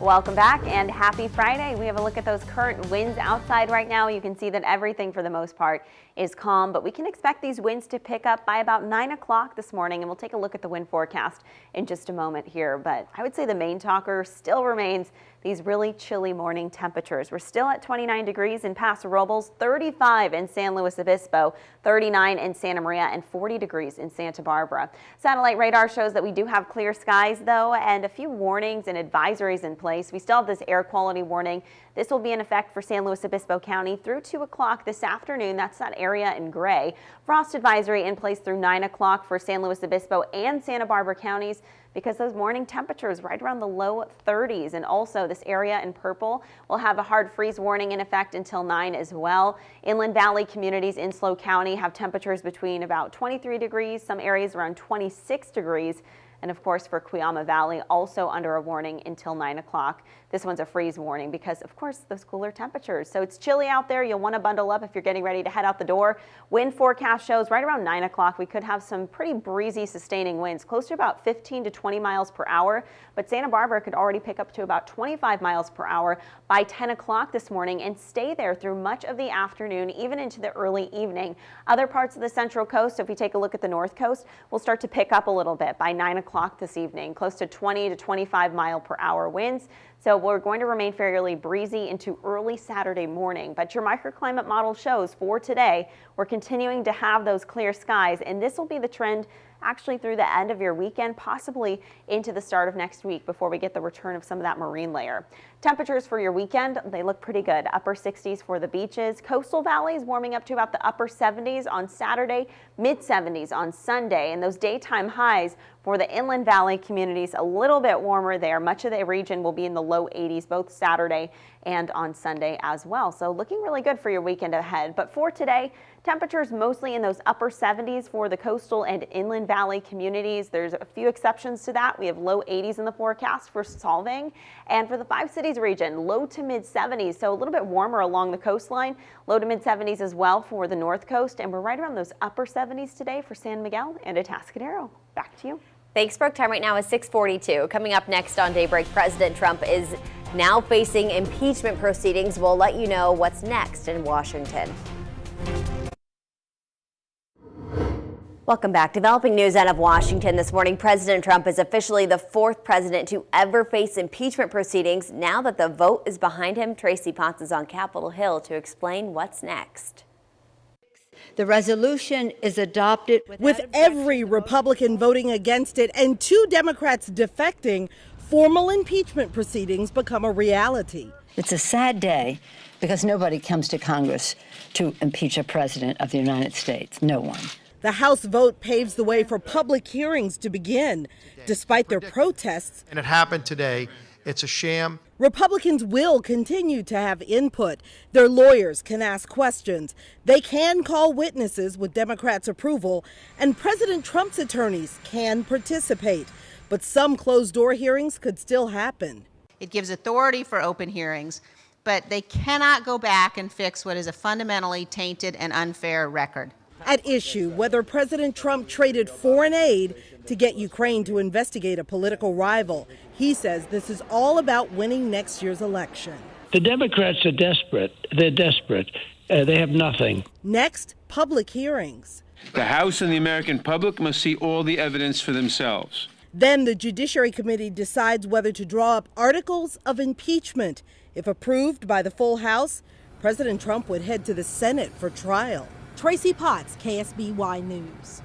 Welcome back and happy Friday. We have a look at those current winds outside right now. You can see that everything for the most part is calm, but we can expect these winds to pick up by about 9 o'clock this morning, and we'll take a look at the wind forecast in just a moment here. But I would say the main talker still remains these really chilly morning temperatures. We're still at 29 degrees in Paso Robles, 35 in San Luis Obispo, 39 in Santa Maria, and 40 degrees in Santa Barbara. Satellite radar shows that we do have clear skies, though, and a few warnings and advisories in place. We still have this air quality warning. This will be in effect for San Luis Obispo County through 2 o'clock this afternoon. That's that area in gray. Frost advisory in place through 9 o'clock for San Luis Obispo and Santa Barbara counties, because those morning temperatures right around the low 30s. And also this area in purple will have a hard freeze warning in effect until 9 as well. Inland Valley communities in SLO County have temperatures between about 23 degrees, some areas around 26 degrees. And of course, for Cuyama Valley, also under a warning until 9 o'clock. This one's a freeze warning because, of course, those cooler temperatures. So it's chilly out there. You'll want to bundle up if you're getting ready to head out the door. Wind forecast shows right around 9 o'clock we could have some pretty breezy, sustaining winds, close to about 15 to 20 miles per hour. But Santa Barbara could already pick up to about 25 miles per hour by 10 o'clock this morning and stay there through much of the afternoon, even into the early evening. Other parts of the Central Coast, if we take a look at the North Coast, will start to pick up a little bit by 9 o'clock this evening, close to 20 to 25 mile per hour winds. So we're going to remain fairly breezy into early Saturday morning. But your microclimate model shows for today, we're continuing to have those clear skies, and this will be the trend actually through the end of your weekend, possibly into the start of next week before we get the return of some of that marine layer. Temperatures for your weekend, they look pretty good. Upper 60s for the beaches. Coastal valleys warming up to about the upper 70s on Saturday, mid 70s on Sunday, and those daytime highs for the Inland Valley communities a little bit warmer there. Much of the region will be in the low 80s both Saturday and on Sunday as well. So looking really good for your weekend ahead. But for today, temperatures mostly in those upper 70s for the coastal and Inland Valley communities. There's a few exceptions to that. We have low 80s in the forecast for Solvang, and for the 5 cities region, low to mid 70s. So a little bit warmer along the coastline, low to mid 70s as well for the North Coast. And we're right around those upper 70s today for San Miguel and Atascadero. Back to you. Thanks, Brooke. Time right now is 6:42. Coming up next on Daybreak, President Trump is now facing impeachment proceedings. We'll let you know what's next in Washington. Welcome back. Developing news out of Washington this morning. President Trump is officially the 4th president to ever face impeachment proceedings. Now that the vote is behind him, Tracy Potts is on Capitol Hill to explain what's next. The resolution is adopted with every Republican voting against it and 2 Democrats defecting. Formal impeachment proceedings become a reality. It's a sad day because nobody comes to Congress to impeach a president of the United States. No one. The House vote paves the way for public hearings to begin, despite their protests. And it happened today. It's a sham. Republicans will continue to have input. Their lawyers can ask questions. They can call witnesses with Democrats' approval, and President Trump's attorneys can participate. But some closed-door hearings could still happen. It gives authority for open hearings, but they cannot go back and fix what is a fundamentally tainted and unfair record. At issue, whether President Trump traded foreign aid to get Ukraine to investigate a political rival. He says this is all about winning next year's election. The Democrats are desperate. They're desperate. They have nothing. Next, public hearings. The House and the American public must see all the evidence for themselves. Then the Judiciary Committee decides whether to draw up articles of impeachment. If approved by the full House, President Trump would head to the Senate for trial. Tracy Potts, KSBY News.